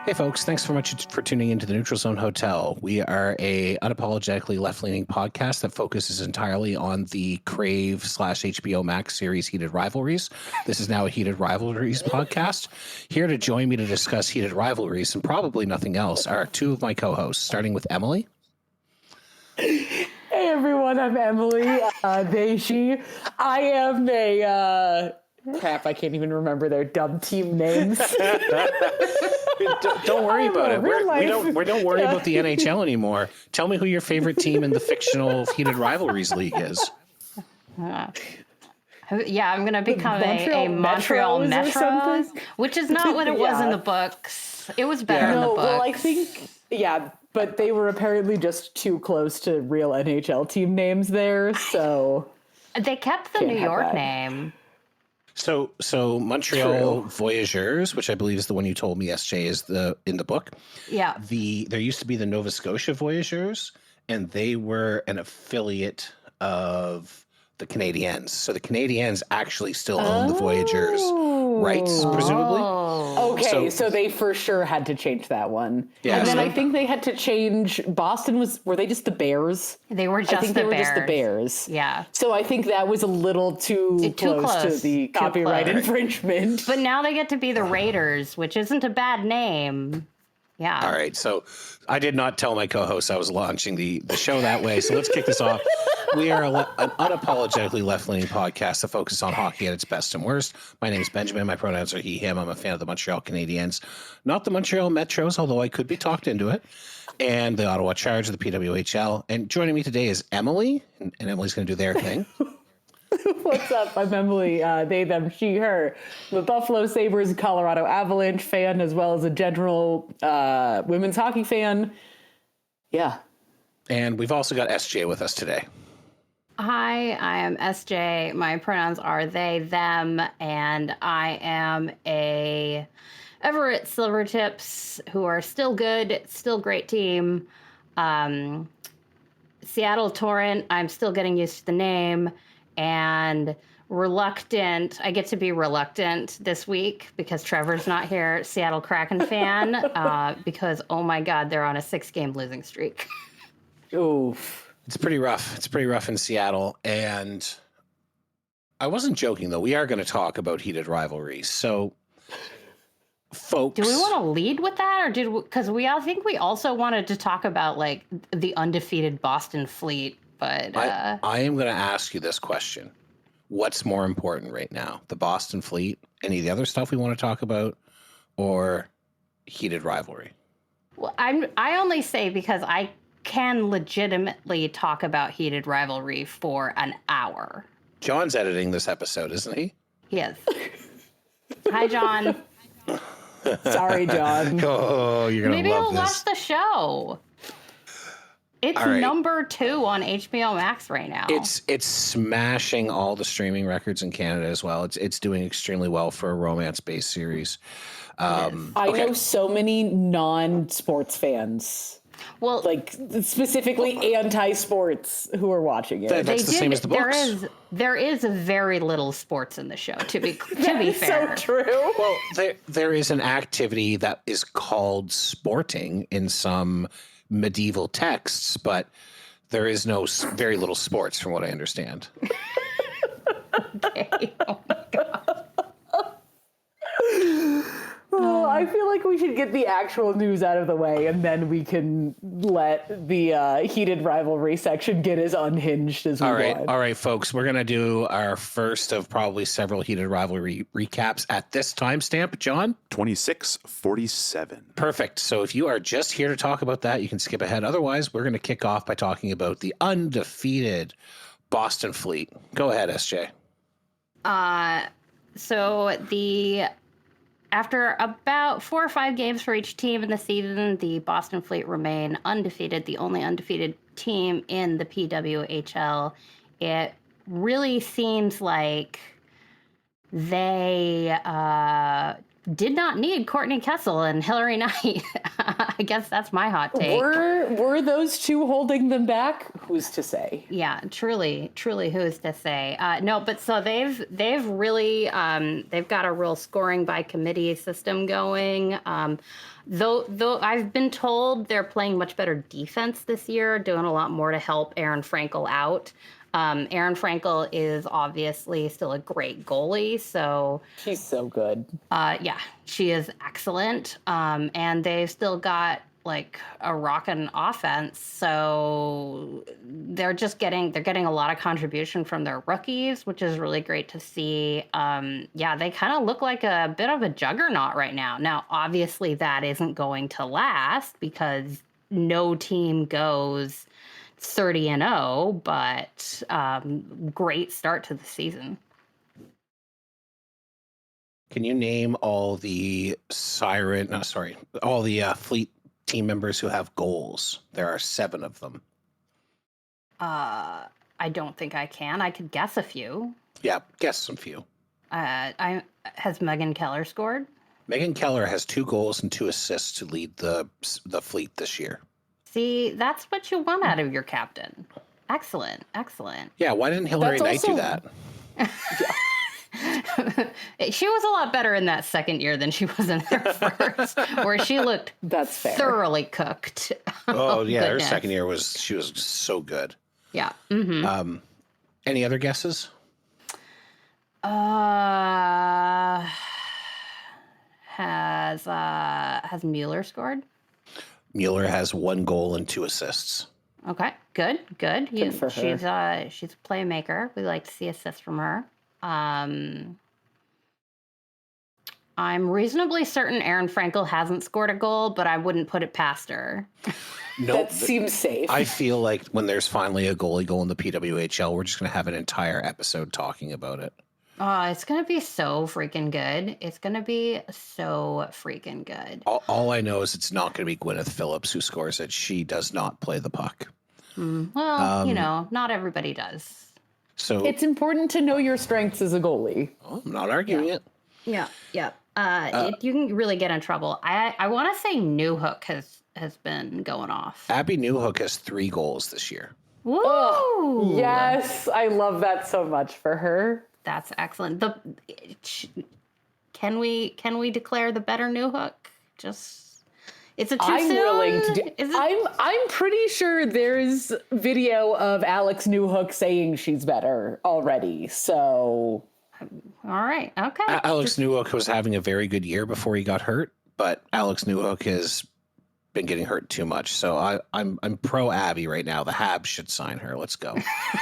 Hey folks, thanks so much for tuning into the Neutral Zone Hotel. We are a unapologetically left-leaning podcast that focuses entirely on the Crave / HBO Max series Heated Rivalries. This is now a Heated Rivalries podcast. Here to join me to discuss Heated Rivalries and probably nothing else are two of my co-hosts, starting with Emily. Hey everyone, I'm Emily. They, she. I am a crap. I can't even remember their dumb team names. Don't worry about it. We don't worry about the NHL anymore. Tell me who your favorite team in the fictional Heated Rivalries League is. Yeah, I'm going to become a Montreal Metros, which is not what it was in the books. It was better in the books. Well, I think, but they were apparently just too close to real NHL team names there, so... They kept the New York name. So Montreal Voyageurs, which I believe is the one you told me, SJ, is in the book. Yeah. There used to be the Nova Scotia Voyageurs, and they were an affiliate of the Canadiens. So the Canadiens actually still own the Voyageurs rights, presumably. Okay, so they for sure had to change that one. Yeah, and then I think they had to change. Boston were they just the Bears? They were just the Bears. Yeah. So I think that was a little too close to the copyright infringement. But now they get to be the Raiders, which isn't a bad name. Yeah. All right. So I did not tell my co-host I was launching the show that way. So let's kick this off. We are an unapologetically left-leaning podcast that focuses on hockey at its best and worst. My name is Benjamin. My pronouns are he, him. I'm a fan of the Montreal Canadiens, not the Montreal Metros, although I could be talked into it, and the Ottawa Charge of the PWHL. And joining me today is Emily, and Emily's going to do their thing. What's up? I'm Emily. They, them, she, her. I'm a Buffalo Sabres, Colorado Avalanche fan, as well as a general women's hockey fan. Yeah. And we've also got SJ with us today. Hi, I am SJ. My pronouns are they, them, and I am a Everett Silvertips, who are still good, still great team. Seattle Torrent, I'm still getting used to the name. And reluctant, I get to be reluctant this week because Trevor's not here, Seattle Kraken fan, because, oh my God, they're on a 6-game losing streak. Oof. It's pretty rough. It's pretty rough in Seattle. And I wasn't joking, though. We are going to talk about Heated Rivalries. So, folks. Do we want to lead with that? Or because I think we also wanted to talk about, like, the undefeated Boston Fleet. But I am going to ask you this question. What's more important right now? The Boston Fleet? Any of the other stuff we want to talk about? Or Heated Rivalry? Well, I only say because I can legitimately talk about Heated Rivalry for an hour. John's editing this episode, isn't he? He is. Hi, John. Sorry, John. Oh, you're going to love this. Maybe he'll watch the show. It's number 2 on HBO Max right now. It's smashing all the streaming records in Canada as well. It's doing extremely well for a romance-based series. I know so many non-sports fans. Well, like specifically anti-sports who are watching it. That's the same as the books. There is very little sports in the show, to be fair. So true. Well, there is an activity that is called sporting in some medieval texts, but there is very little sports from what I understand. Okay. Oh my God. Well, I feel like we should get the actual news out of the way, and then we can let the Heated Rivalry section get as unhinged as we want. All right, folks. We're going to do our first of probably several Heated Rivalry recaps at this timestamp. John? 26:47. Perfect. So if you are just here to talk about that, you can skip ahead. Otherwise, we're going to kick off by talking about the undefeated Boston Fleet. Go ahead, SJ. So the after about 4 or 5 games for each team in the season, the Boston Fleet remain undefeated, the only undefeated team in the PWHL. It really seems like they did not need Courtney Kessel and Hilary Knight. I guess that's my hot take. Were those two holding them back? Who's to say? Yeah, truly, who's to say? No, but so they've really they've got a real scoring by committee system going. Though I've been told they're playing much better defense this year, doing a lot more to help Erin Frankel out. Erin Frankel is obviously still a great goalie, so She's so good. yeah, she is excellent. And they've still got like a rockin' offense, so they're getting a lot of contribution from their rookies, which is really great to see. Yeah, they kind of look like a bit of a juggernaut right now. Now, obviously, that isn't going to last because no team goes 30-0, but great start to the season. Can you name all the Fleet team members who have goals? There are 7 of them. I don't think I can. I could guess a few. Yeah, guess some few. Has Megan Keller scored? Megan Keller has 2 goals and 2 assists to lead the Fleet this year. See, that's what you want out of your captain. Excellent. Yeah, why didn't Hilary Knight do that? She was a lot better in that second year than she was in her first, where she looked That's fair. thoroughly cooked. Oh, yeah, goodness. her second year she was so good. Yeah. Mm-hmm. Any other guesses? Has Mueller scored? Mueller has 1 goal and 2 assists. Okay, good. Good for her. She's a playmaker. We like to see assists from her. I'm reasonably certain Erin Frankel hasn't scored a goal, but I wouldn't put it past her. No, That seems safe. I feel like when there's finally a goalie goal in the PWHL, we're just going to have an entire episode talking about it. Oh, it's going to be so freaking good. All I know is it's not going to be Gwyneth Phillips who scores it. She does not play the puck. Well, not everybody does. So It's important to know your strengths as a goalie. I'm not arguing it. Yeah. You can really get in trouble. I want to say Newhook has been going off. Abby Newhook has 3 goals this year. Woo! Oh, yes, I love that so much for her. That's excellent. Can we declare the better Newhook? It's a too I'm soon? willing to do. Is it? I'm pretty sure there's video of Alex Newhook saying she's better already. So All right. Okay. Alex Newhook was having a very good year before he got hurt, but Alex Newhook has been getting hurt too much. So I'm pro Abby right now. The Habs should sign her. Let's go.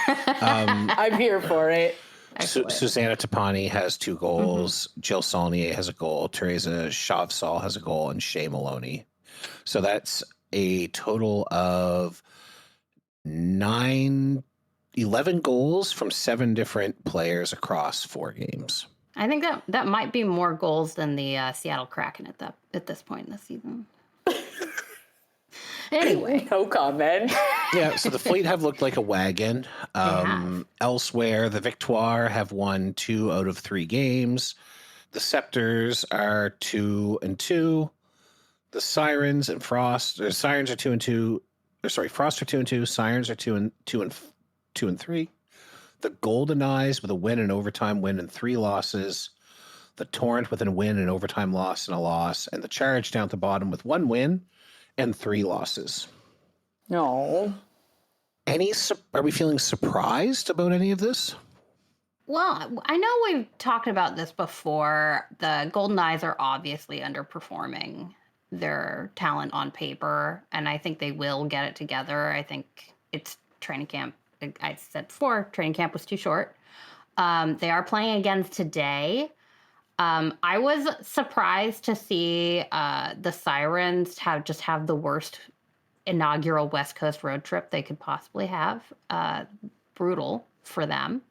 I'm here for it. Susanna Tapani has 2 goals. Jill Saulnier has a goal. Teresa Shavsal has a goal, and Shea Maloney. So that's a total of 11 goals from 7 different players across 4 games. I think that might be more goals than the Seattle Kraken at this point in the season. Anyway. No comment. Yeah, so the Fleet have looked like a wagon. Elsewhere, the Victoire have won 2 out of 3 games. The Scepters are 2-2. The Sirens and Frost, Sirens are 2-2. Frost are 2-2. Sirens are 2-3. The Golden Eyes with a win, an overtime win, and 3 losses. The Torrent with a win, an overtime loss, and a loss. And the Charge down at the bottom with 1 win and 3 losses. No. Are we feeling surprised about any of this? Well, I know we've talked about this before. The Golden Eyes are obviously underperforming their talent on paper, and I think they will get it together. I think it's training camp. I said before, training camp was too short. They are playing again today. I was surprised to see the Sirens have the worst inaugural West Coast road trip they could possibly have. Brutal for them.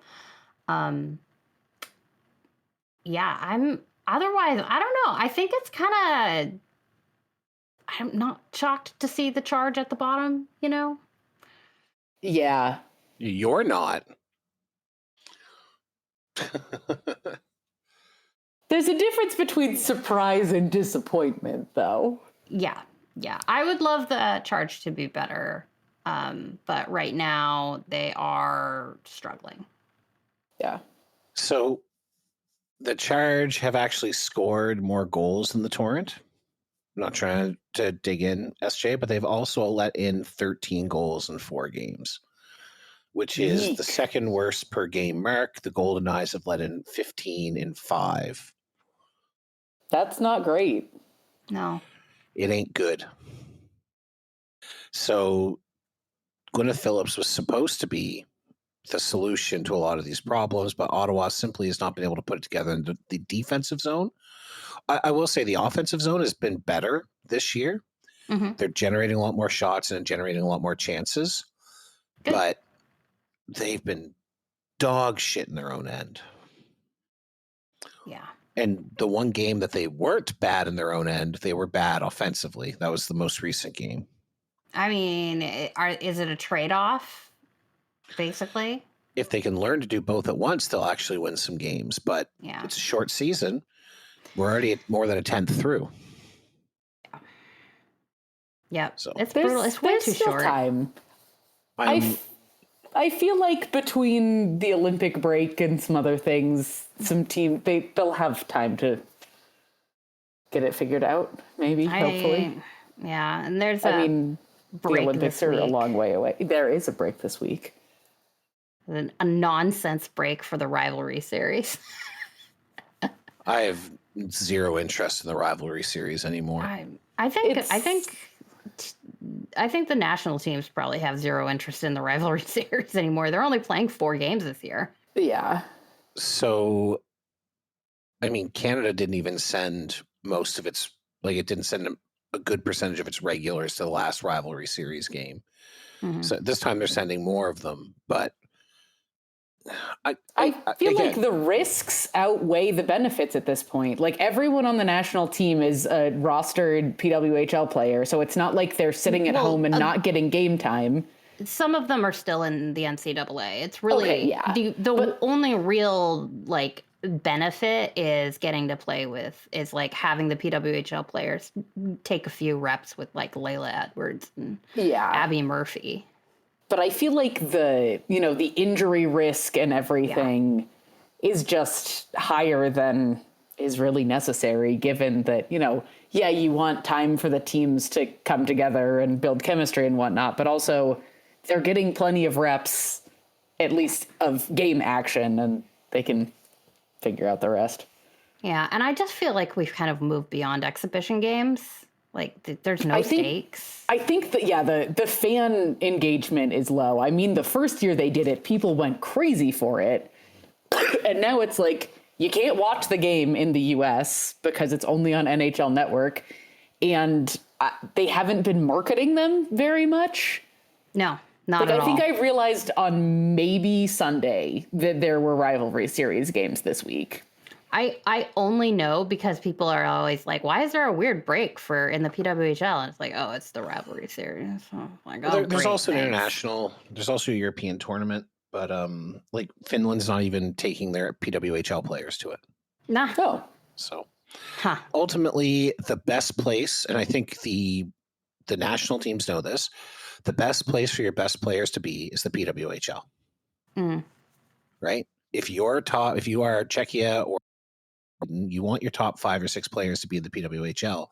Yeah, Otherwise, I don't know. I think it's kind of. I'm not shocked to see the Charge at the bottom. Yeah. You're not. There's a difference between surprise and disappointment, though. Yeah. I would love the Charge to be better, but right now they are struggling. Yeah. So the Charge have actually scored more goals than the Torrent. I'm not trying to dig in, SJ, but they've also let in 13 goals in 4 games, which is the second worst per game mark. The Golden Knights have let in 15 in 5. That's not great. No. It ain't good. So Gwyneth Phillips was supposed to be the solution to a lot of these problems, but Ottawa simply has not been able to put it together in the defensive zone. I will say the offensive zone has been better this year. Mm-hmm. They're generating a lot more shots and generating a lot more chances, but they've been dog shit in their own end. Yeah. And the one game that they weren't bad in their own end, they were bad offensively. That was the most recent game. I mean, is it a trade-off, basically? If they can learn to do both at once, they'll actually win some games. But it's a short season. We're already at more than a 10th through. Yeah. Yep. So it's brutal. It's way too short. Time. I feel like between the Olympic break and some other things, some team they'll have time to get it figured out. Maybe, hopefully. Yeah, and there's the Olympics are a week. long way away. There is a break this week. A nonsense break for the rivalry series. I have zero interest in the rivalry series anymore. I think the national teams probably have zero interest in the rivalry series anymore. They're only playing 4 games this year. Yeah. So, I mean, Canada didn't even send most of its, it didn't send a good percentage of its regulars to the last rivalry series game. Mm-hmm. So this time they're sending more of them, but I feel like the risks outweigh the benefits at this point. Like everyone on the national team is a rostered PWHL player, so it's not like they're sitting at home and not getting game time. Some of them are still in the NCAA. It's really the only real benefit is getting to play with is having the PWHL players take a few reps with Layla Edwards and Abby Murphy. But I feel like the injury risk and everything is just higher than is really necessary, given that, you want time for the teams to come together and build chemistry and whatnot, but also they're getting plenty of reps, at least of game action, and they can figure out the rest. Yeah, and I just feel like we've kind of moved beyond exhibition games. There's no stakes. I think that, the fan engagement is low. I mean, the first year they did it, people went crazy for it. And now it's you can't watch the game in the US because it's only on NHL Network. And they haven't been marketing them very much. No, not at all. I think I realized on maybe Sunday that there were rivalry series games this week. I only know because people are always like, why is there a weird break in the PWHL? And it's it's the rivalry series. There's also an international, there's also a European tournament, but Finland's not even taking their PWHL players to it. Nah. Oh. So ultimately the best place, and I think the national teams know this, the best place for your best players to be is the PWHL. Mm. Right? If you are Czechia or you want your top 5 or 6 players to be in the PWHL,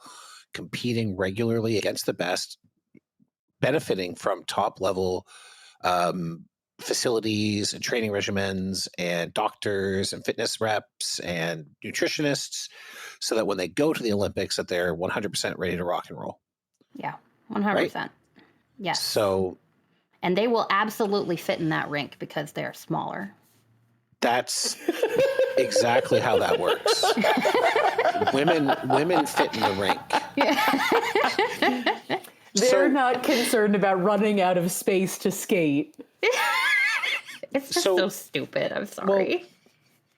competing regularly against the best, benefiting from top level facilities and training regimens and doctors and fitness reps and nutritionists, so that when they go to the Olympics that they're 100% ready to rock and roll. Yeah, 100%. Right? Yes. So, and they will absolutely fit in that rink because they're smaller. That's exactly how that works. Women fit in the rink. Yeah. They're not concerned about running out of space to skate. It's just so stupid. I'm sorry.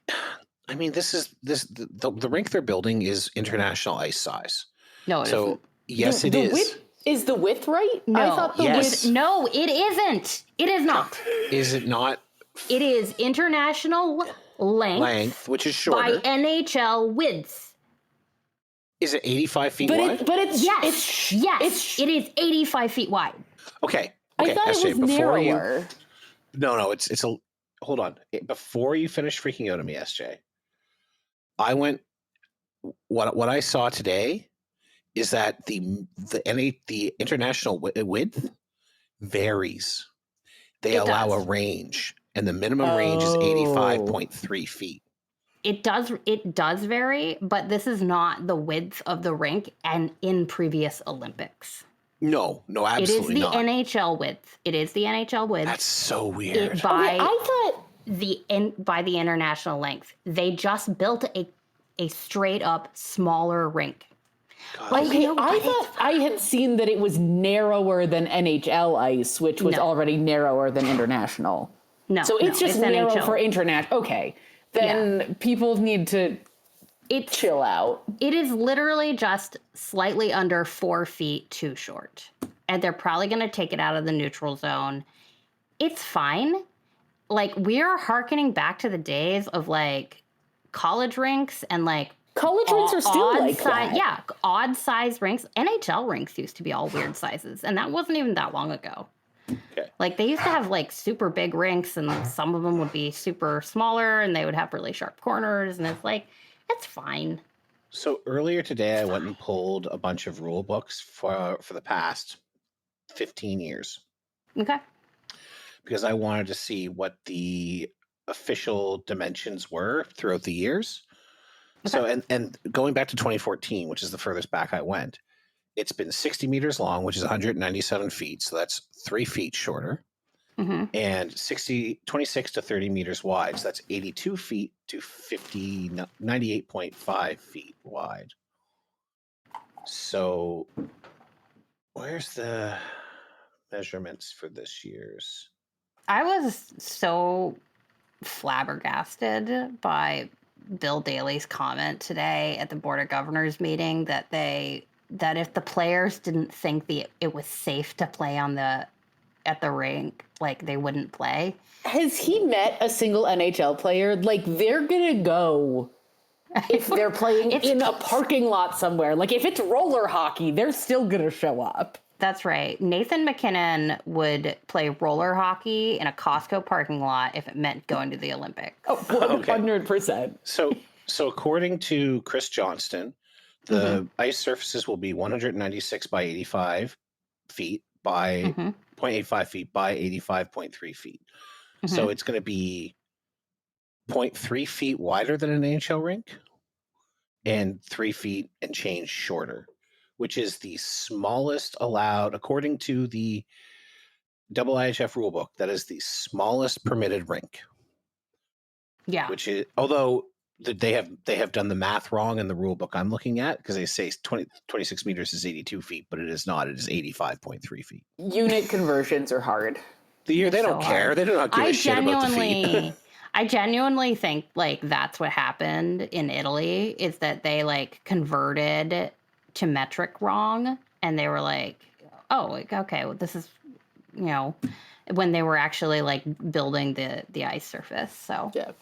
Well, I mean, the rink they're building is international ice size. No, it So isn't. yes, it is. Width, is the width right? No, I thought the Yes. width. No, it isn't. It is not. Is it not It is international length which is by shorter? NHL width. Is it 85 feet But wide? it's Yes, it is 85 feet wide. Okay. I thought SJ, it was narrower. No, it's a. Hold on. Before you finish freaking out at me, SJ, I went. What I saw today is that the international width varies. They It allow does. a range, and the minimum range is 85.3 feet. It does vary, but this is not the width of the rink and in previous Olympics. No, absolutely not. It is the NHL width. It is the NHL width. That's so weird. I thought By the international length. They just built a straight up smaller rink. God. Okay, I thought I had seen that it was narrower than NHL ice, which was No. already narrower than international. No, So it's just narrow NHL. for international. Okay, then people need to chill out. It is literally just slightly under 4 feet too short. And they're probably going to take it out of the neutral zone. It's fine. Like, we're hearkening back to the days of, like, college rinks and, like, College rinks are still like that. Yeah, odd size rinks. NHL rinks used to be all weird sizes, and that wasn't even that long ago. Okay. Like, they used to have, like, super big rinks, and some of them would be super smaller, and they would have really sharp corners, and it's like, it's fine. So earlier today, I went and pulled a bunch of rule books for the past 15 years Okay. because I wanted to see what the official dimensions were throughout the years. So, and going back to 2014, which is the furthest back I went, it's been 60 meters long, which is 197 feet. So that's 3 feet shorter. Mm-hmm. And 26 to 30 meters wide. So that's 82 feet to 98.5 feet wide. So where's the measurements for this year's? I was so flabbergasted by Bill Daley's comment today at the Board of Governors meeting that if the players didn't think it was safe to play at the rink, like, they wouldn't play. Has he met a single NHL player? Like, they're gonna go if they're playing in a parking lot somewhere. Like, if it's roller hockey, they're still gonna show up. That's right. Nathan McKinnon would play roller hockey in a Costco parking lot if it meant going to the Olympics. Oh, 100%. So according to Chris Johnston, the ice surfaces will be 196 by 85 feet by 0.85 feet by 85.3 feet. So it's going to be 0.3 feet wider than an NHL rink and 3 feet and change shorter, which is the smallest allowed, according to the IIHF rulebook, that is the smallest permitted rink. Yeah. Which is, although they have done the math wrong in the rule book I'm looking at, because they say 26 meters is 82 feet, but it is not. It is 85.3 feet. Unit conversions are hard. They don't care. Hard. They don't give a shit about the feet. I genuinely think, like, that's what happened in Italy, is that they, like, converted to metric wrong, and they were like, oh, like, okay, well, this is, you know, when they were actually, like, building the ice surface. So Yeah.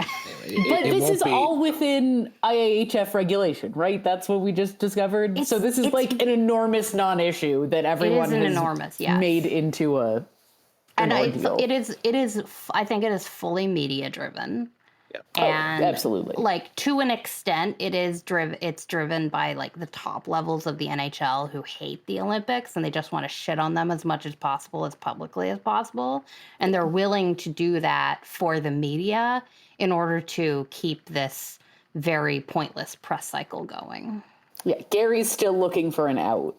Anyway, But this is all within IIHF regulation, right? That's what we just discovered. So this is like an enormous non-issue that everyone has made into an ordeal. it is. I think it is fully media driven. Yeah. And absolutely. Like, to an extent, it's driven by, like, the top levels of the NHL who hate the Olympics and they just want to shit on them as much as possible, as publicly as possible. And they're willing to do that for the media in order to keep this very pointless press cycle going. Yeah, Gary's still looking for an out.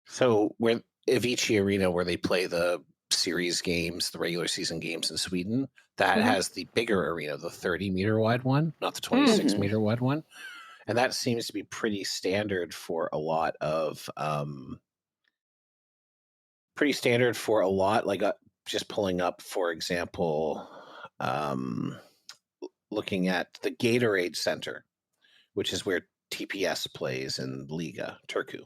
So where Avicii Arena, where they play the series games, the regular season games in Sweden, that has the bigger arena, the 30-meter wide one, not the 26-meter wide one. And that seems to be pretty standard for a lot of like just pulling up, for example, looking at the Gatorade Center, which is where TPS plays in Liga Turku.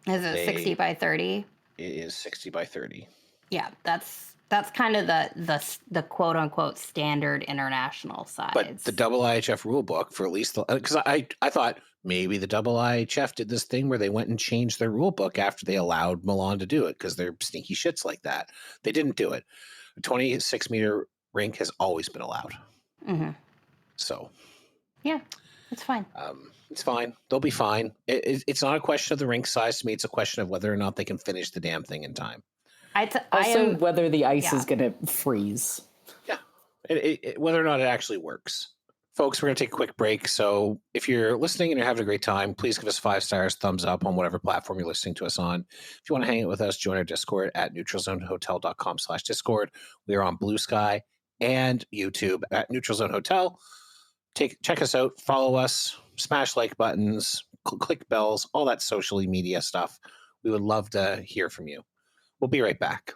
Is it 60 by 30? It is 60 by 30. Yeah, that's kind of the quote unquote standard international size. But the IIHF rule book for at least because I thought maybe the IIHF did this thing where they went and changed their rule book after they allowed Milan to do it because they're sneaky shits like that. They didn't do it. A 26-meter rink has always been allowed. Mm-hmm. So yeah, it's fine. It's fine. They'll be fine. It's not a question of the rink size to me. It's a question of whether or not they can finish the damn thing in time. Also, whether the ice is going to freeze. Yeah. Whether or not it actually works. Folks, we're going to take a quick break. So if you're listening and you're having a great time, please give us 5 stars, thumbs up on whatever platform you're listening to us on. If you want to hang out with us, join our Discord at neutralzonehotel.com/Discord. We are on Bluesky and YouTube at Neutral Zone Hotel. Check us out, follow us, smash like buttons, click bells, all that social media stuff. We would love to hear from you. We'll be right back.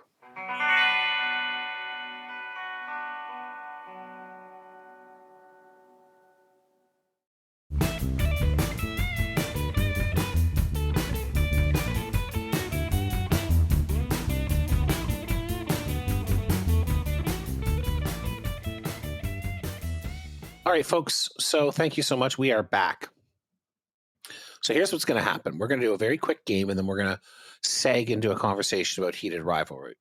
All right, folks. So thank you so much. We are back. So here's what's going to happen. We're going to do a very quick game, and then we're going to seg into a conversation about heated rivalry.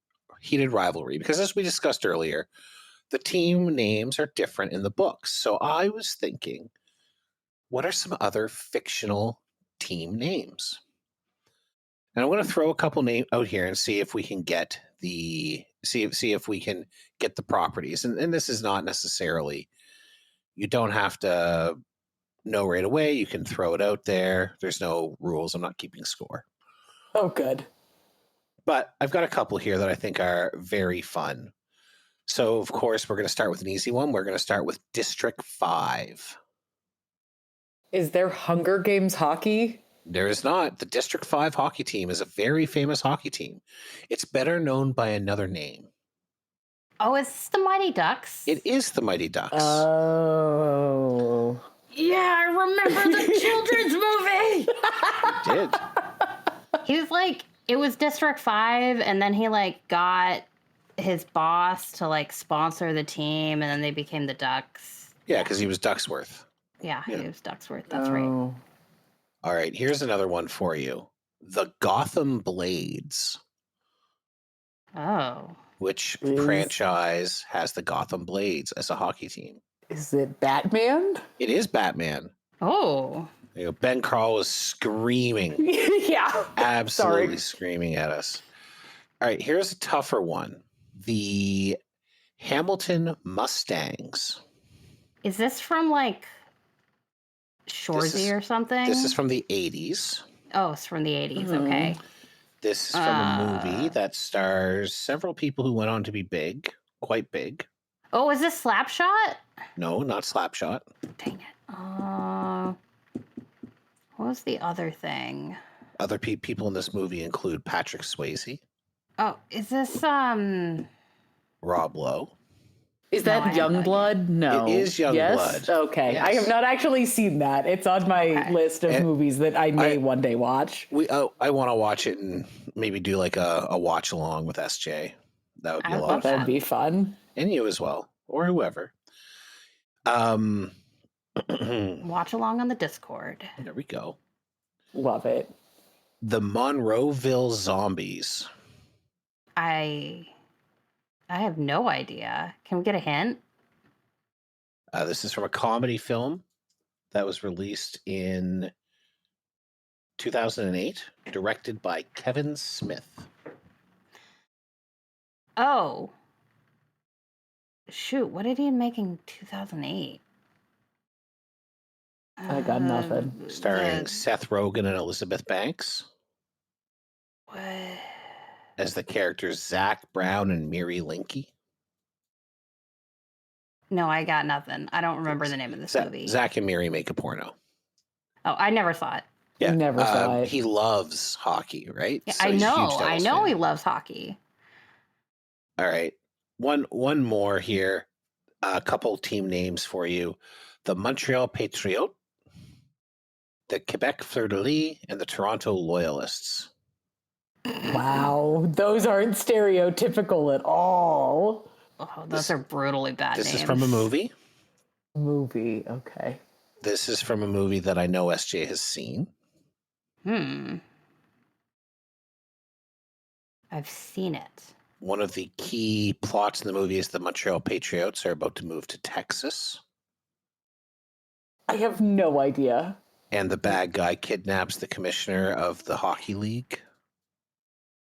Because as we discussed earlier, the team names are different in the books. So I was thinking, what are some other fictional team names? And I'm going to throw a couple names out here and see if we can get the properties. And this is not necessarily, you don't have to know right away. You can throw it out there. There's no rules. I'm not keeping score. Oh, good. But I've got a couple here that I think are very fun. So, of course, we're going to start with an easy one. We're going to start with District 5. Is there Hunger Games hockey? There is not. The District 5 hockey team is a very famous hockey team. It's better known by another name. Oh, it's the Mighty Ducks. It is the Mighty Ducks. Oh. Yeah, I remember the children's movie. You did. He was like, it was District 5, and then he like got his boss to like sponsor the team, and then they became the Ducks. Yeah, because he was Ducksworth. Yeah, he was Ducksworth. That's right. All right, here's another one for you. The Gotham Blades. Oh. Which franchise has the Gotham Blades as a hockey team? Is it Batman? It is Batman. Oh. You know, Ben Carl was screaming. Yeah. Absolutely screaming at us. All right, here's a tougher one. The Hamilton Mustangs. Is this from like Shoresy or something? This is from the 80s. Oh, it's from the 80s. Okay. This is from a movie that stars several people who went on to be big, quite big. Oh, is this Slapshot? No, not Slapshot. Dang it. What was the other thing? Other people in this movie include Patrick Swayze. Oh, is this Rob Lowe. Is that Youngblood? No. It is Youngblood. Yes? Okay. Yes. I have not actually seen that. It's on my list of movies that I may one day watch. I want to watch it and maybe do like a watch along with SJ. That would be a lot of fun. That'd be fun. And you as well, or whoever. watch along on the Discord? There we go. Love it. The Monroeville Zombies. I have no idea. Can we get a hint? This is from a comedy film that was released in 2008, directed by Kevin Smith. Oh. Shoot, what did he make in 2008? I got nothing. Starring Seth Rogen and Elizabeth Banks What? as the characters Zach Brown and Miri Linky. No, I got nothing. I don't remember the name of this movie. Zach and Miri make a porno. Oh, I never saw it. Yeah, Never saw it. He loves hockey, right? Yeah, So I he's a huge know. I Devils know fan. he loves hockey. All right, one more here. a couple team names for you. The Montreal Patriots, the Quebec Fleur-de-Lis, and the Toronto Loyalists. Wow, those aren't stereotypical at all. Oh, those are brutally bad This names. is from a movie. Movie, okay. This is from a movie that I know SJ has seen. I've seen it. One of the key plots in the movie is the Montreal Patriots are about to move to Texas. I have no idea. And the bad guy kidnaps the commissioner of the hockey league.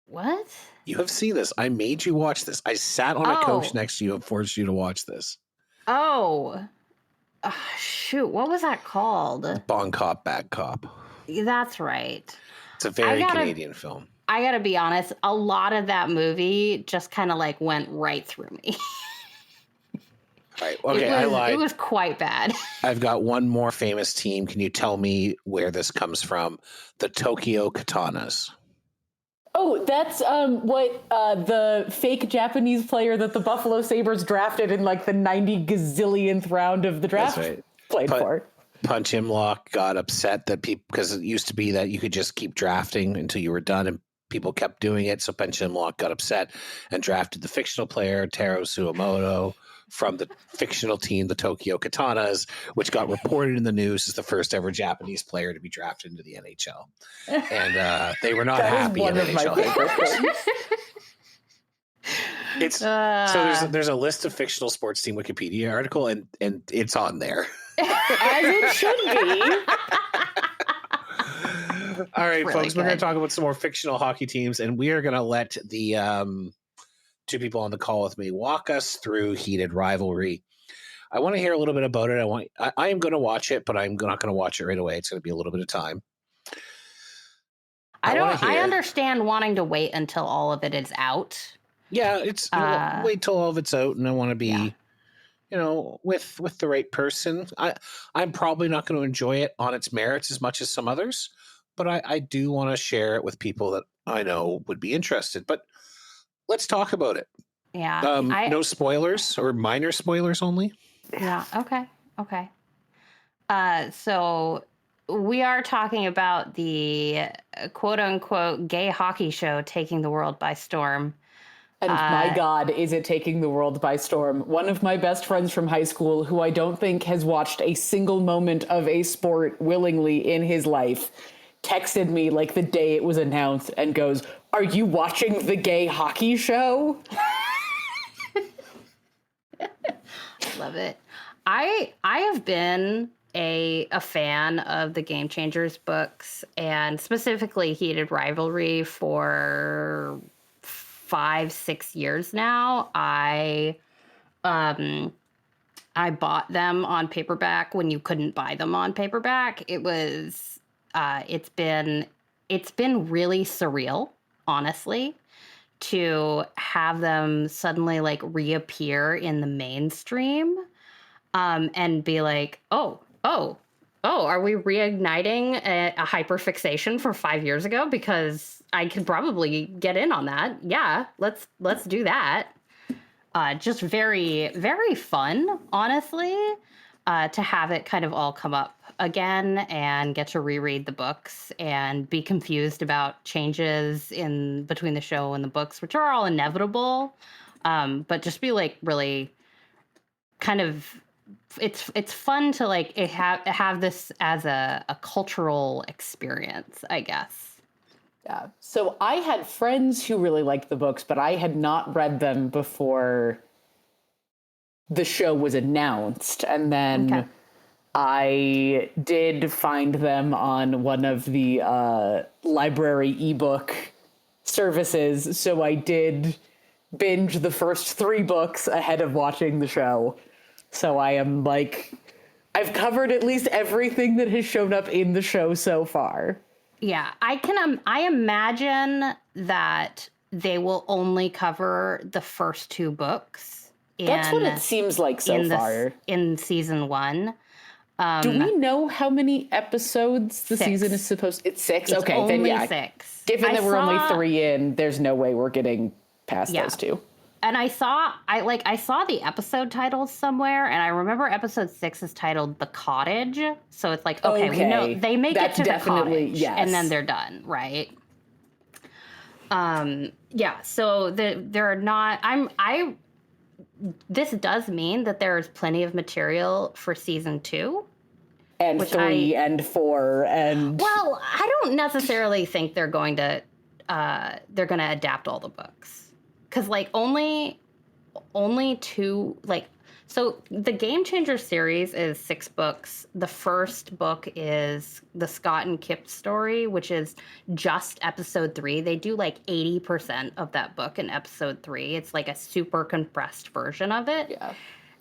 What? You have seen this. I made you watch this. I sat on a couch next to you and forced you to watch this. Oh. Shoot. What was that called? Bon Cop, Bad Cop. That's right. It's a very Canadian film. I gotta be honest, a lot of that movie just kind of like went right through me. Right. Okay, I lied. It was quite bad. I've got one more famous team. Can you tell me where this comes from? The Tokyo Katanas. Oh, that's what the fake Japanese player that the Buffalo Sabres drafted in like the 90 gazillionth round of the draft played for. Punch Imlock got upset that people, because it used to be that you could just keep drafting until you were done, and people kept doing it. So Punch Imlock got upset and drafted the fictional player Taro Suwamoto from the fictional team, the Tokyo Katanas, which got reported in the news as the first ever Japanese player to be drafted into the NHL. And they were not happy in NHL. It's so there's a list of fictional sports team Wikipedia article, and it's on there. As it should be. All right, really folks, we're good. going to talk about some more fictional hockey teams, and we are going to let the two people on the call with me walk us through Heated Rivalry. I want to hear a little bit about it. I am going to watch it, but I'm not going to watch it right away. It's going to be a little bit of time. I understand wanting to wait until all of it is out. Yeah, it's wait till all of it's out, and I want to be, with the right person. I'm probably not going to enjoy it on its merits as much as some others, but I do want to share it with people that I know would be interested. But let's talk about it. Yeah. No spoilers or minor spoilers only. Yeah. Okay. So we are talking about the quote unquote gay hockey show taking the world by storm. And my God, is it taking the world by storm? One of my best friends from high school, who I don't think has watched a single moment of a sport willingly in his life, texted me like the day it was announced and goes, "Are you watching the gay hockey show?" Love it. I have been a fan of the Game Changers books, and specifically Heated Rivalry, for 5-6 years now. I bought them on paperback when you couldn't buy them on paperback. It was it's been really surreal, honestly, to have them suddenly like reappear in the mainstream, and be like, oh, are we reigniting a hyperfixation from 5 years ago? Because I could probably get in on that. Yeah, let's do that. Just very, very fun, honestly, to have it kind of all come up again and get to reread the books and be confused about changes in between the show and the books, which are all inevitable. But just be like really kind of, it's fun to like have this as a cultural experience, I guess. Yeah. So I had friends who really liked the books, but I had not read them before the show was announced. And then I did find them on one of the library ebook services. So I did binge the first 3 books ahead of watching the show. So I am like, I've covered at least everything that has shown up in the show so far. Yeah, I imagine that they will only cover the first 2 books. That's what it seems like so far. In season 1. Do we know how many episodes the 6. season is supposed to? It's 6? It's okay, only then yeah. 6. Given that we're only 3 in, there's no way we're getting past those 2. And I saw the episode titles somewhere, and I remember episode 6 is titled "The Cottage." So it's like, okay, we know they make it to the cottage, and then they're done, right? Yeah. So they're not. This does mean that there's plenty of material for season 2. And 3 and 4 and... Well, I don't necessarily think they're going to adapt all the books. Because, like, only 2... Like, so the Game Changer series is 6 books. The first book is the Scott and Kip story, which is just episode 3. They do, like, 80% of that book in episode 3. It's, like, a super compressed version of it. Yeah.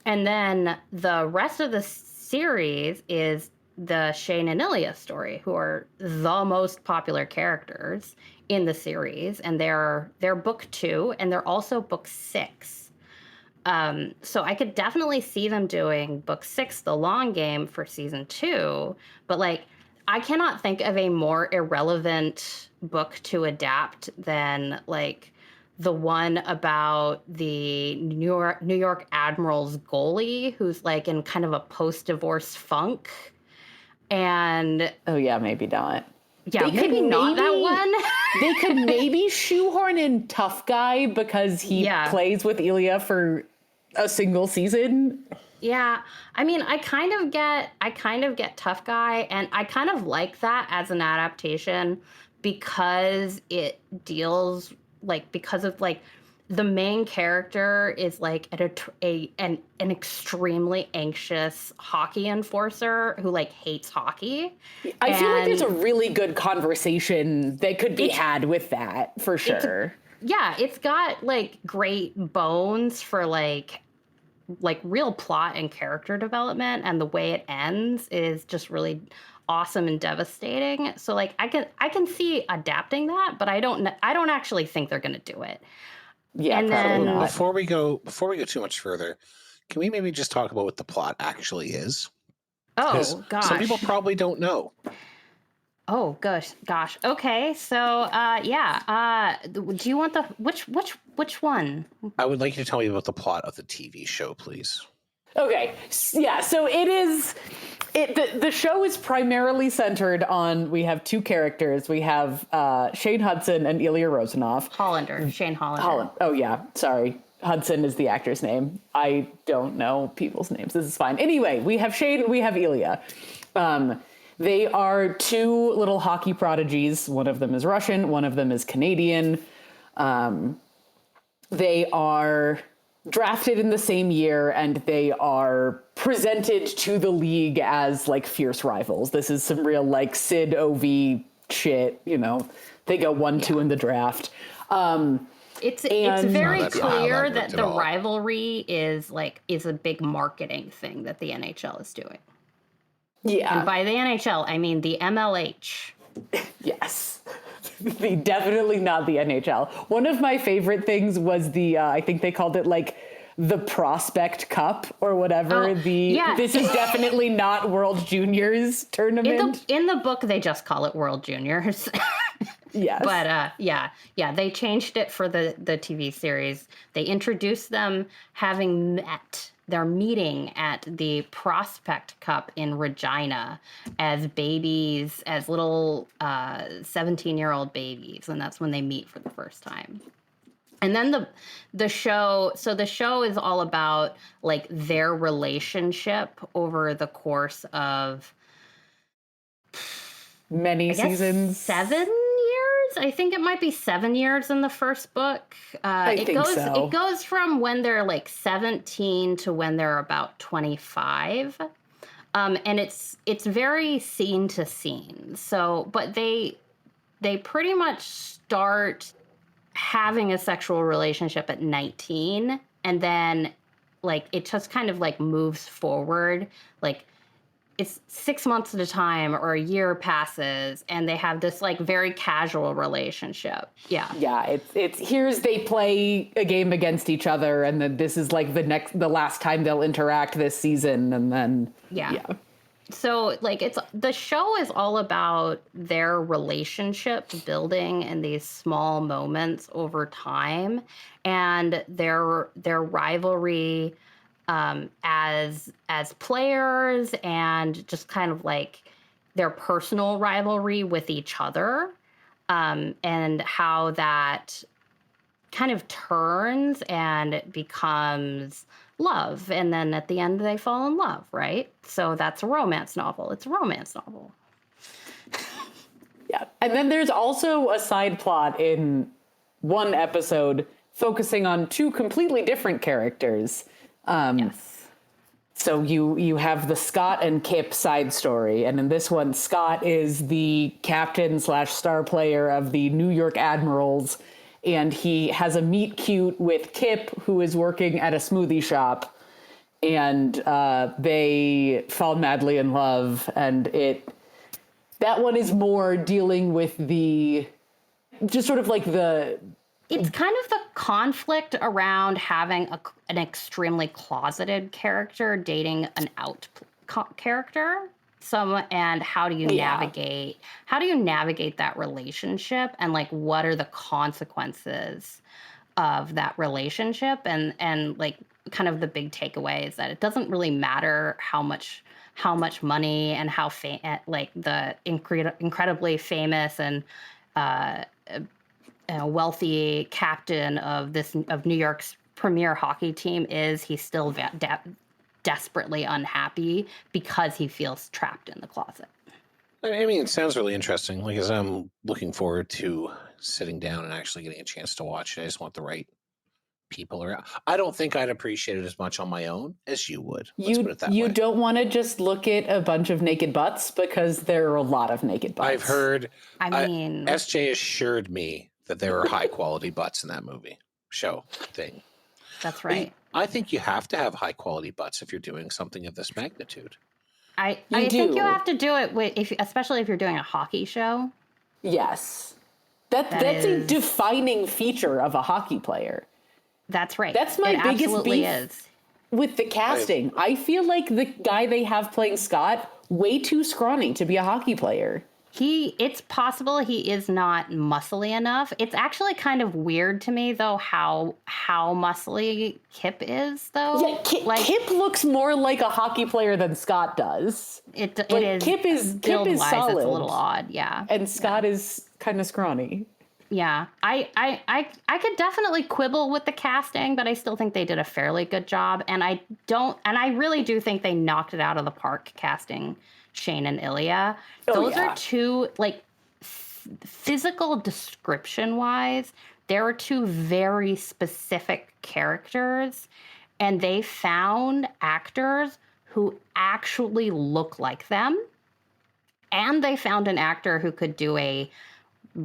And then the rest of the series is the Shane and Ilya story, who are the most popular characters in the series, and they're book 2, and they're also book 6. So I could definitely see them doing book 6, the long game, for season 2, but like I cannot think of a more irrelevant book to adapt than like the one about the New York Admiral's goalie, who's like in kind of a post-divorce funk. And oh yeah, maybe not. Yeah, maybe not that one. They could maybe shoehorn in Tough Guy because he plays with Ilya for a single season. Yeah. I mean, I kind of get Tough Guy, and I kind of like that as an adaptation because it deals because of the main character is like an extremely anxious hockey enforcer who like hates hockey. I feel like there's a really good conversation that could be had with that for sure. It's got like great bones for like real plot and character development, and the way it ends is just really awesome and devastating. So like I can see adapting that, but I don't actually think they're going to do it. Yeah, and probably not. Before we go too much further, can we maybe just talk about what the plot actually is? Oh gosh, some people probably don't know. Oh gosh. Okay, so do you want the which one? I would like you to tell me about the plot of the TV show, please. Okay, yeah. So the show is primarily centered on, we have 2 characters. We have Shane Hudson and Ilya Rozanov. Shane Hollander. Oh yeah, sorry. Hudson is the actor's name. I don't know people's names. This is fine. Anyway, we have Shane, we have Ilya. They are 2 little hockey prodigies. One of them is Russian, one of them is Canadian. They are drafted in the same year, and they are presented to the league as like fierce rivals. This is some real like Sid OV shit, you know. They go 1-2 in the draft. It's very clear that the rivalry is a big marketing thing that the NHL is doing. Yeah. And by the NHL, I mean the MLH. Yes. Definitely not the NHL. One of my favorite things was I think they called it like the Prospect Cup or whatever. This is definitely not World Juniors tournament. In the book, they just call it World Juniors. Yes. But they changed it for the TV series. They introduced them having met. They're meeting at the Prospect Cup in Regina as babies, as little 17-year-old babies, and that's when they meet for the first time. And then the show is all about like their relationship over the course of many seasons. 7 years. I think it might be 7 years in the first book. It goes from when they're like 17 to when they're about 25. And it's very scene to scene. So, but they pretty much start having a sexual relationship at 19, and then like it just kind of like moves forward. Like it's 6 months at a time or a year passes, and they have this like very casual relationship. Yeah. Here's they play a game against each other, and then this is like the last time they'll interact this season, and then So like the show is all about their relationship building in these small moments over time, and their rivalry as players, and just kind of like their personal rivalry with each other, and how that kind of turns and becomes love. And then at the end, they fall in love, right? So that's a romance novel. It's a romance novel. Yeah. And then there's also a side plot in one episode focusing on two completely different characters. Yes. So you have the Scott and Kip side story, and in this one, Scott is the captain / star player of the New York Admirals, and he has a meet cute with Kip, who is working at a smoothie shop, and they fall madly in love, and that one is more dealing with the just sort of like the. It's kind of the conflict around having an extremely closeted character dating an out character. And how do you navigate that relationship, and like what are the consequences of that relationship, and like kind of the big takeaway is that it doesn't really matter how much money and how like the incredibly famous and wealthy captain of New York's premier hockey team is. He's still desperately unhappy because he feels trapped in the closet. I mean, it sounds really interesting. Like, as I'm looking forward to sitting down and actually getting a chance to watch it, I just want the right people around. I don't think I'd appreciate it as much on my own as you would. Let's put it that way. You don't want to just look at a bunch of naked butts, because there are a lot of naked butts. I've heard. I mean, SJ assured me that there are high quality butts in that movie show thing. That's right. I think you have to have high quality butts if you're doing something of this magnitude. I think you have to do it especially if you're doing a hockey show. Yes. That's a defining feature of a hockey player. That's right. That's my biggest beef with the casting. I feel like the guy they have playing Scott, way too scrawny to be a hockey player. It's possible he is not muscly enough. It's actually kind of weird to me, though, how muscly Kip is, though. Yeah, Kip looks more like a hockey player than Scott does. It is. Kip is solid. It's a little odd, yeah. And Scott is kind of scrawny. Yeah, I could definitely quibble with the casting, but I still think they did a fairly good job. And I really do think they knocked it out of the park casting Shane and Ilya. Those are two, like, physical description wise, there are two very specific characters, and they found actors who actually look like them. And they found an actor who could do a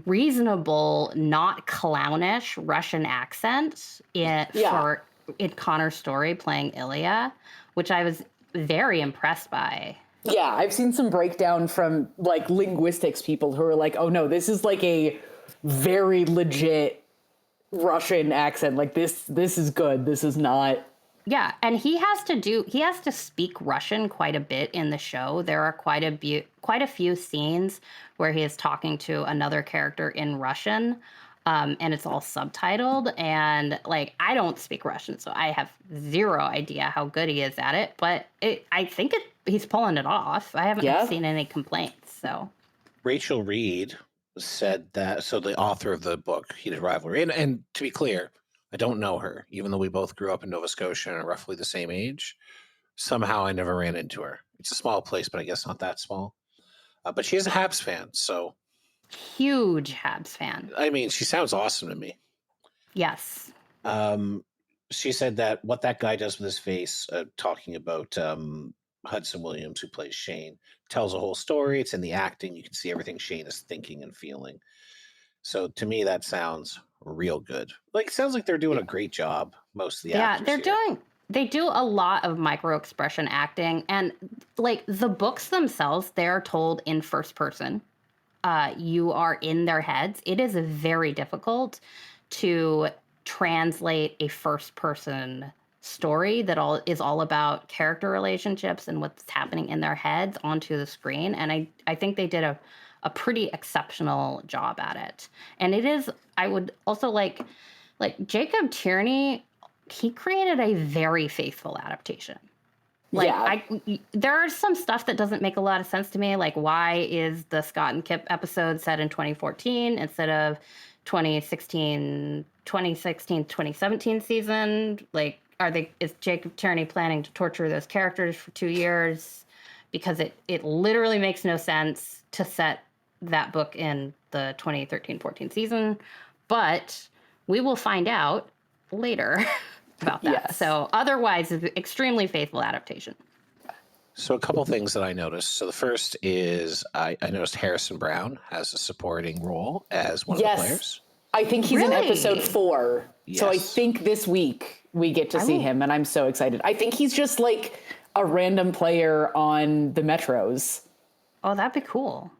reasonable, not clownish Russian accent in Connor's story playing Ilya, which I was very impressed by. Yeah, I've seen some breakdown from like linguistics people who are like, oh no, this is like a very legit Russian accent. Like this is good. This is not. Yeah, and he has to speak Russian quite a bit in the show. There are quite a few scenes where he is talking to another character in Russian, and it's all subtitled. And like, I don't speak Russian, so I have zero idea how good he is at it. But I think he's pulling it off. I haven't seen any complaints. So Rachel Reed said that. So the author of the book Heated Rivalry, and to be clear, I don't know her, even though we both grew up in Nova Scotia and are roughly the same age. Somehow I never ran into her. It's a small place, but I guess not that small. But she is a Habs fan, so. Huge Habs fan. I mean, she sounds awesome to me. Yes. She said that what that guy does with his face, talking about Hudson Williams, who plays Shane, tells a whole story. It's in the acting. You can see everything Shane is thinking and feeling. So to me, that sounds real good. Like, it sounds like they're doing a great job. Most of the actors they do a lot of micro expression acting, and like the books themselves, they're told in first person. You are in their heads. It is very difficult to translate a first person story that is all about character relationships and what's happening in their heads onto the screen. And I think they did a pretty exceptional job at it. And it is, I would also like Jacob Tierney, he created a very faithful adaptation. Like, there are some stuff that doesn't make a lot of sense to me. Like, why is the Scott and Kip episode set in 2014 instead of 2016, 2017 season? Like, is Jacob Tierney planning to torture those characters for 2 years? Because it literally makes no sense to set that book in the 2013-14 season. But we will find out later about that. Yes. So otherwise, it's an extremely faithful adaptation. So a couple things that I noticed. So the first is I noticed Harrison Brown has a supporting role as one of the players. I think he's in episode 4. Yes. So I think this week we get to see him, and I'm so excited. I think he's just like a random player on the Metros. Oh, that'd be cool.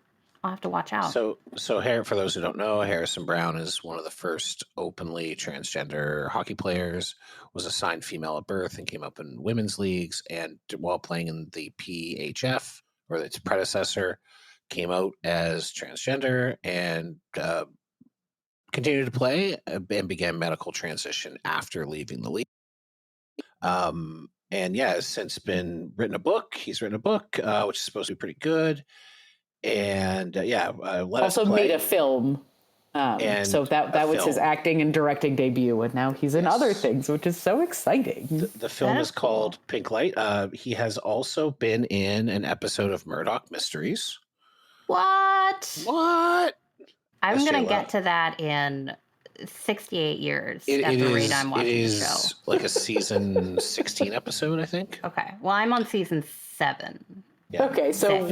I'll have to watch out. So for those who don't know, Harrison Brown is one of the first openly transgender hockey players, was assigned female at birth and came up in women's leagues. And while playing in the PHF, or its predecessor, came out as transgender and continued to play and began medical transition after leaving the league. And has since been written a book. He's written a book, which is supposed to be pretty good. And let also us play. made a film. And so that was his acting and directing debut, and now he's in other things, which is so exciting. The film is called Pink Light. He has also been in an episode of Murdoch Mysteries. What? I'm going to SJ get to that in 68 years at the rate I'm watching the show. It is like a season 16 episode, I think. Okay. Well, I'm on season 7. Yeah. Okay, so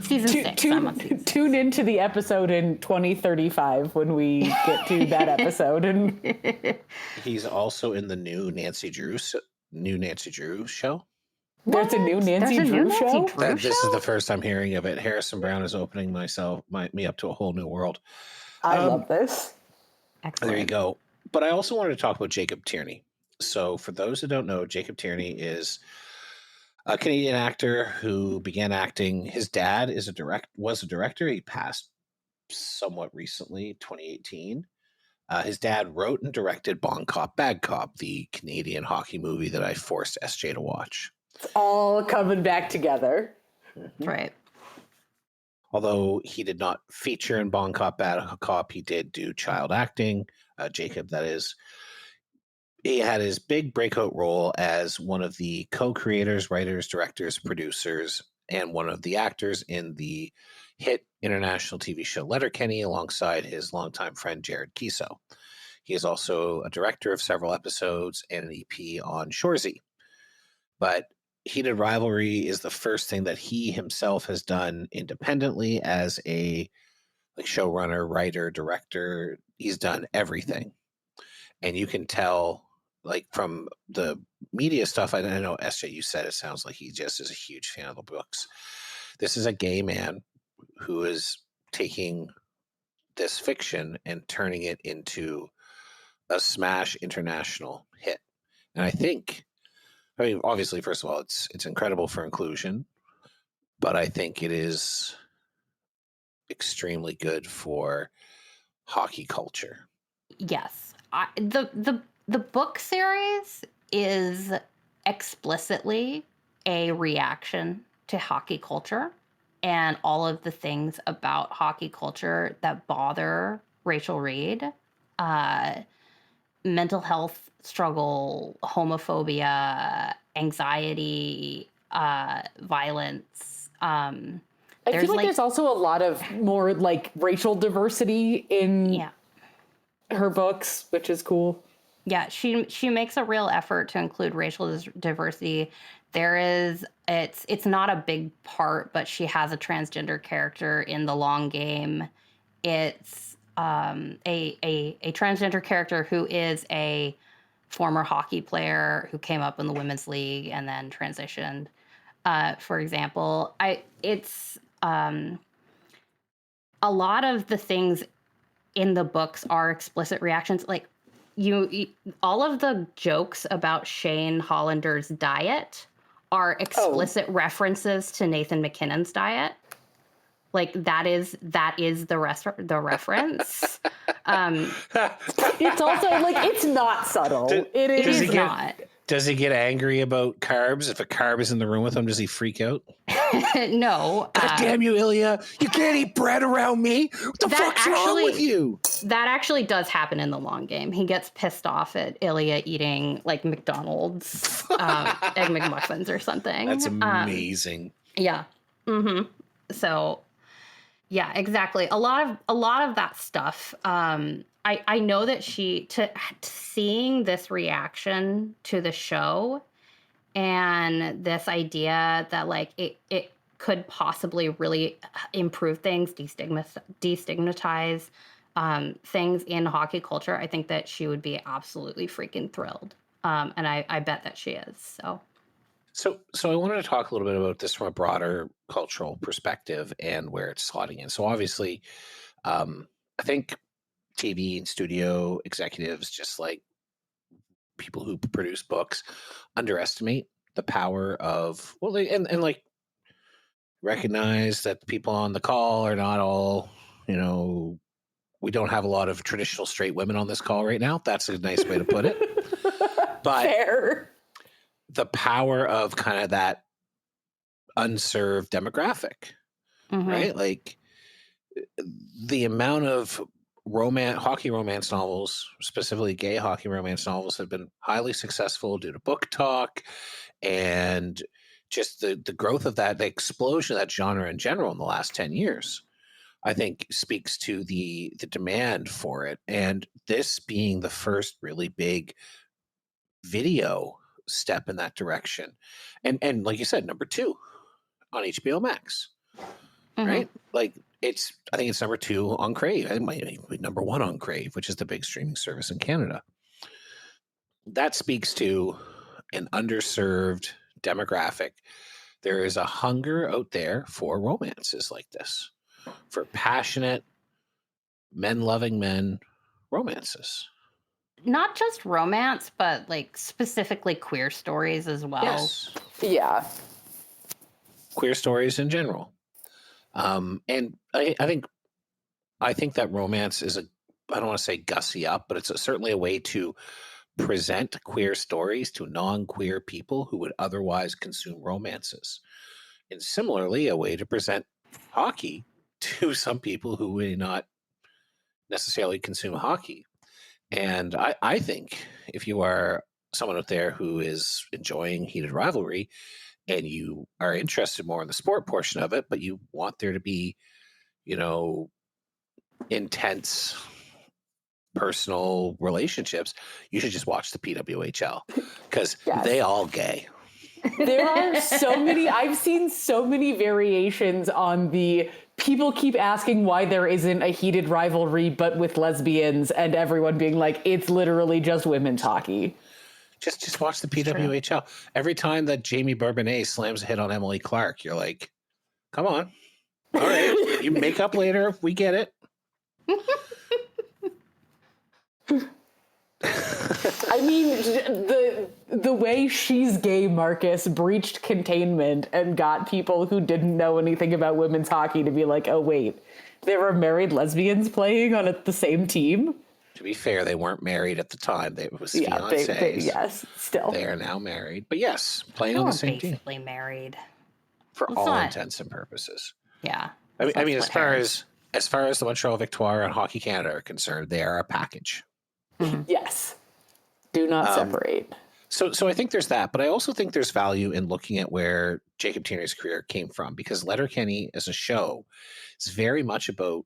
season 6. I'm on season 6. Tune into the episode in 2035 when we get to that episode. And he's also in the new Nancy Drew show. There's a new Nancy Drew show? This is the first I'm hearing of it. Harrison Brown is opening me up to a whole new world. I love this. Excellent. There you go. But I also wanted to talk about Jacob Tierney. So for those who don't know, Jacob Tierney is a Canadian actor who began acting. His dad was a director. He passed somewhat recently, 2018. His dad wrote and directed Bon Cop, Bad Cop, the Canadian hockey movie that I forced SJ to watch. It's all coming back together. Right. Although he did not feature in Bon Cop, Bad Cop, he did do child acting. Jacob, that is. He had his big breakout role as one of the co-creators, writers, directors, producers, and one of the actors in the hit international TV show Letterkenny alongside his longtime friend Jared Kessel. He is also a director of several episodes and an EP on Shoresy. But Heated Rivalry is the first thing that he himself has done independently as a showrunner, writer, director. He's done everything. And you can tell from the media stuff, I know, SJ, you said it sounds like he just is a huge fan of the books. This is a gay man who is taking this fiction and turning it into a smash international hit. And I think, obviously, first of all, it's incredible for inclusion, but I think it is extremely good for hockey culture. Yes. The book series is explicitly a reaction to hockey culture and all of the things about hockey culture that bother Rachel Reed. Mental health struggle, homophobia, anxiety, violence. I feel like there's also a lot of more racial diversity in her books, which is cool. Yeah, she makes a real effort to include racial diversity. It's not a big part, but she has a transgender character in The Long Game. It's a transgender character who is a former hockey player who came up in the women's league and then transitioned. For example, it's a lot of the things in the books are explicit reactions. Like all of the jokes about Shane Hollander's diet are explicit references to Nathan McKinnon's diet. Like that is the reference. It's also like it's not subtle. It is not. Does he get angry about carbs? If a carb is in the room with him, does he freak out? No. God damn you, Ilya! You can't eat bread around me. What the fuck's wrong with you? That actually does happen in the long game. He gets pissed off at Ilya eating like McDonald's egg McMuffins or something. That's amazing. Yeah. Mm-hmm. So, yeah, exactly. A lot of that stuff. I know that seeing this reaction to the show and this idea that like it could possibly really improve things, destigmatize things in hockey culture. I think that she would be absolutely freaking thrilled. And I bet that she is. So I wanted to talk a little bit about this from a broader cultural perspective and where it's slotting in. So obviously, I think TV and studio executives, just like people who produce books, underestimate the power of and like recognize that the people on the call are not all, we don't have a lot of traditional straight women on this call right now. That's a nice way to put it. But fair. The power of kind of that unserved demographic, right? Like the amount of hockey romance novels, specifically gay hockey romance novels, have been highly successful due to book talk and just the growth of that, the explosion of that genre in general in the last 10 years, I think speaks to the demand for it. And this being the first really big video step in that direction. And like you said, number 2 on HBO Max, right? Like I think it's number 2 on Crave. It might be number 1 on Crave, which is the big streaming service in Canada. That speaks to an underserved demographic. There is a hunger out there for romances like this, for passionate, men-loving men romances. Not just romance, but like specifically queer stories as well. Yes. Yeah. Queer stories in general. And I think that romance is I don't want to say gussy up, but it's certainly a way to present queer stories to non-queer people who would otherwise consume romances. And similarly, a way to present hockey to some people who may not necessarily consume hockey. And I think if you are someone out there who is enjoying Heated Rivalry and you are interested more in the sport portion of it, but you want there to be, intense personal relationships, you should just watch the PWHL because they all gay. There are so many, I've seen so many variations on the people keep asking why there isn't a Heated Rivalry but with lesbians, and everyone being like, it's literally just women's hockey. Just watch the PWHL. Every time that Jamie Bourbonnais slams a hit on Emily Clark, you're like, come on. All right. You make up later. We get it. I mean, the way She's Gay Marcus breached containment and got people who didn't know anything about women's hockey to be like, oh, wait, there were married lesbians playing on the same team? To be fair, they weren't married at the time. They was fiancés. Yes, still. They are now married. But yes, playing on the same team. Basically married. For all intents and purposes. Yeah. I mean, as far as the Montreal Victoire and Hockey Canada are concerned, they are a package. Yes. Do not separate. So I think there's that, but I also think there's value in looking at where Jacob Tierney's career came from, because Letterkenny as a show is very much about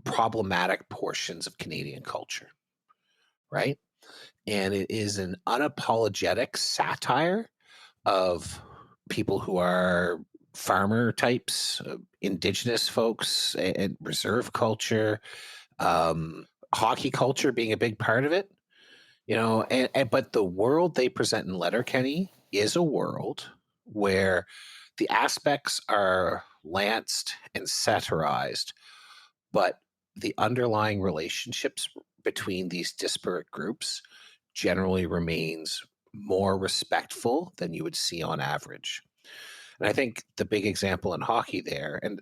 problematic portions of Canadian culture, right? And it is an unapologetic satire of people who are farmer types, Indigenous folks, and reserve culture, hockey culture being a big part of it, but the world they present in Letterkenny is a world where the aspects are lanced and satirized, but the underlying relationships between these disparate groups generally remains more respectful than you would see on average. And I think the big example in hockey there, and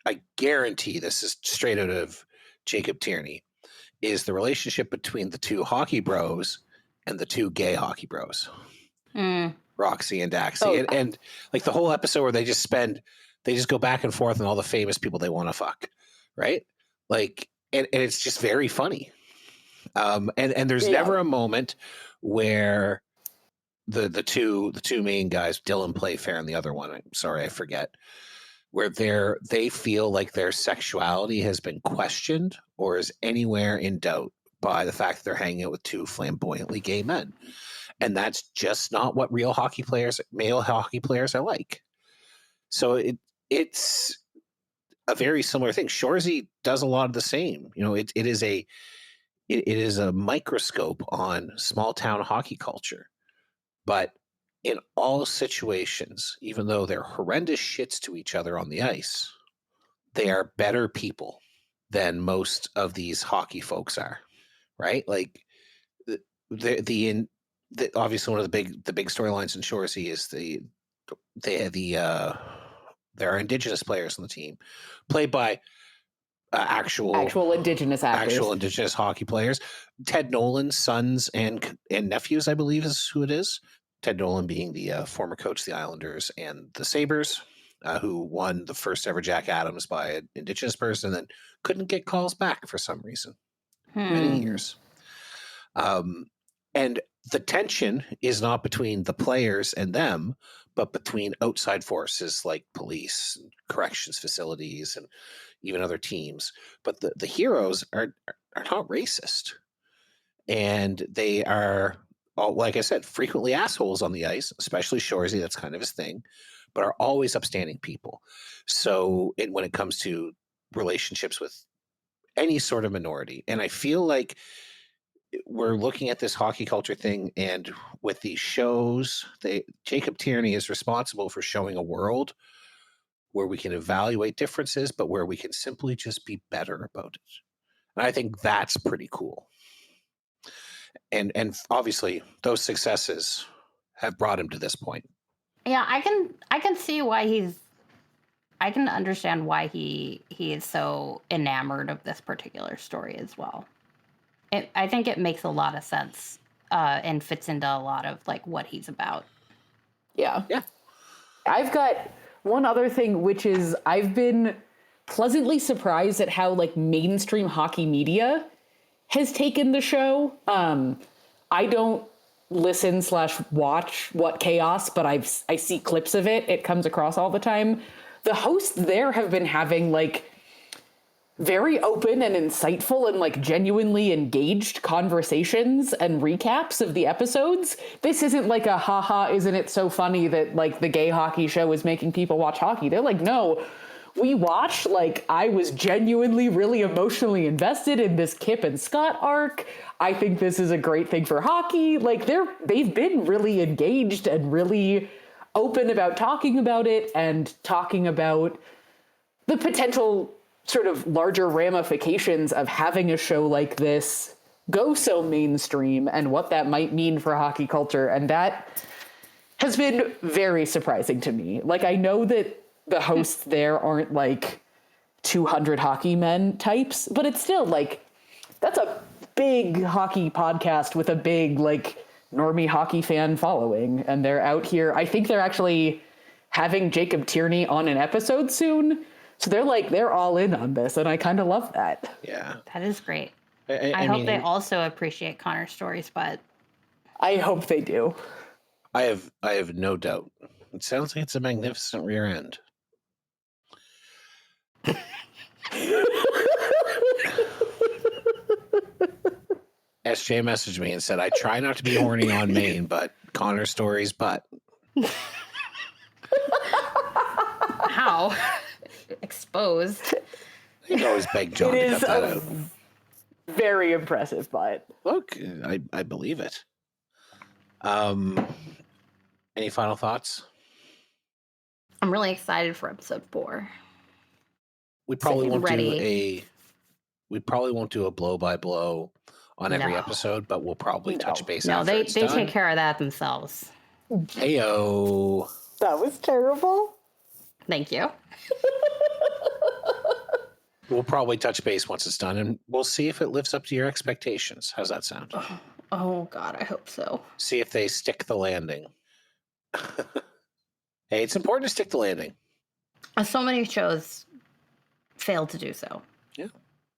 I guarantee this is straight out of Jacob Tierney, is the relationship between the two hockey bros and the two gay hockey bros, Roxy and Daxie. And like the whole episode where they just go back and forth on all the famous people they want to fuck, right? Like, and it's just very funny. And there's never a moment where the two main guys, Dylan Playfair and the other one, I'm sorry, I forget, where they feel like their sexuality has been questioned or is anywhere in doubt by the fact that they're hanging out with two flamboyantly gay men. And that's just not what real hockey players, male hockey players, are like. So it's a very similar thing. Shoresy does a lot of the same. You know, it is a microscope on small town hockey culture. But in all situations, even though they're horrendous shits to each other on the ice, they are better people than most of these hockey folks are, right? Like the obviously one of the big storylines in Shoresy is there are Indigenous players on the team, played by actual Indigenous actors, actual Indigenous hockey players. Ted Nolan's sons and nephews, I believe, is who it is. Ted Nolan being the former coach of the Islanders and the Sabres, who won the first ever Jack Adams by an Indigenous person, and then couldn't get calls back for some reason. Many years. And the tension is not between the players and them, but between outside forces like police, corrections facilities, and even other teams. But the heroes are not racist. And they are, like I said, frequently assholes on the ice, especially Shoresy, that's kind of his thing, but are always upstanding people. So when it comes to relationships with any sort of minority, and I feel like we're looking at this hockey culture thing, and with these shows, Jacob Tierney is responsible for showing a world where we can evaluate differences, but where we can simply just be better about it. And I think that's pretty cool. And obviously those successes have brought him to this point. Yeah, I can see why I can understand why he is so enamored of this particular story as well. I think it makes a lot of sense and fits into a lot of like what he's about. Yeah. I've got one other thing, which is I've been pleasantly surprised at how like mainstream hockey media has taken the show. I don't listen/watch What Chaos, but I see clips of it. It comes across all the time. The hosts there have been having like very open and insightful and like genuinely engaged conversations and recaps of the episodes. This isn't like a haha, isn't it so funny that like the gay hockey show is making people watch hockey. They're like, no, we watched, like, I was genuinely really emotionally invested in this Kip and Scott arc. I think this is a great thing for hockey. Like they've been really engaged and really open about talking about it and talking about the potential sort of larger ramifications of having a show like this go so mainstream and what that might mean for hockey culture. And that has been very surprising to me. Like, I know that the hosts there aren't like 200 hockey men types, but it's still like, that's a big hockey podcast with a big like normie hockey fan following. And they're out here. I think they're actually having Jacob Tierney on an episode soon. So they're all in on this, and I kind of love that. Yeah. That is great. I hope mean, they also appreciate Connor's stories, but I hope they do. I have no doubt. It sounds like it's a magnificent rear end. SJ messaged me and said, I try not to be horny on Maine, but Connor's stories, but. how? Exposed. You can always beg John to cut that out. Very impressive, but. Look, I believe it. Any final thoughts? I'm really excited for episode 4. We probably Sitting won't ready. we probably won't do a blow by blow on every No. episode, but we'll probably touch base No, after they it's take done. care of that themselves. Heyo. That was terrible. Thank you. We'll probably touch base once it's done, and we'll see if it lives up to your expectations. How's that sound? Oh, God, I hope so. See if they stick the landing. Hey, it's important to stick the landing. So many shows fail to do so. Yeah.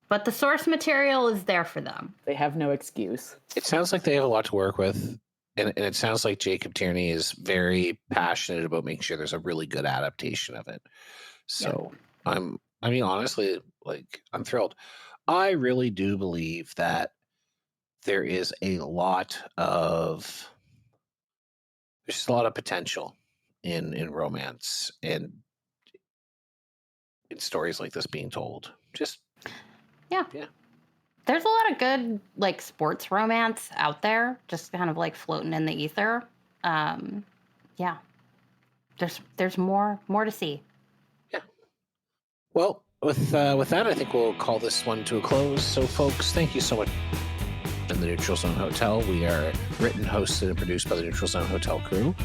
But the source material is there for them. They have no excuse. It sounds like they have a lot to work with, and it sounds like Jacob Tierney is very passionate about making sure there's a really good adaptation of it. So honestly, like, I'm thrilled. I really do believe that there is a lot of potential in romance and in stories like this being told. Just Yeah. There's a lot of good, like, sports romance out there, just kind of like floating in the ether. Yeah. There's more to see. yeah. Well, with that, I think we'll call this one to a close. So, folks, thank you so much. In the Neutral Zone Hotel, we are written, hosted, and produced by the Neutral Zone Hotel crew.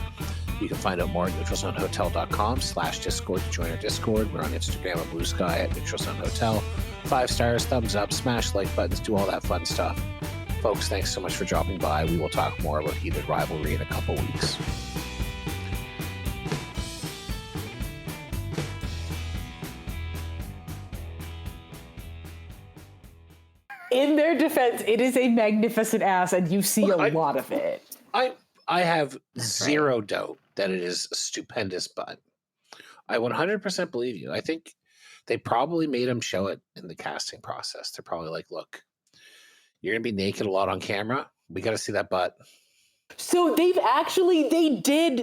You can find out more at neutralzonehotel.com/Discord to join our Discord. We're on Instagram and Bluesky at Neutral Zone Hotel. 5 stars, thumbs up, smash like buttons, do all that fun stuff. Folks, thanks so much for dropping by. We will talk more about Heated Rivalry in a couple weeks. In their defense, it is a magnificent ass, and you see a lot of it. I have zero doubt that it is a stupendous butt. I 100% believe you. I think they probably made him show it in the casting process. They're probably like, look, you're going to be naked a lot on camera. We got to see that butt. So they did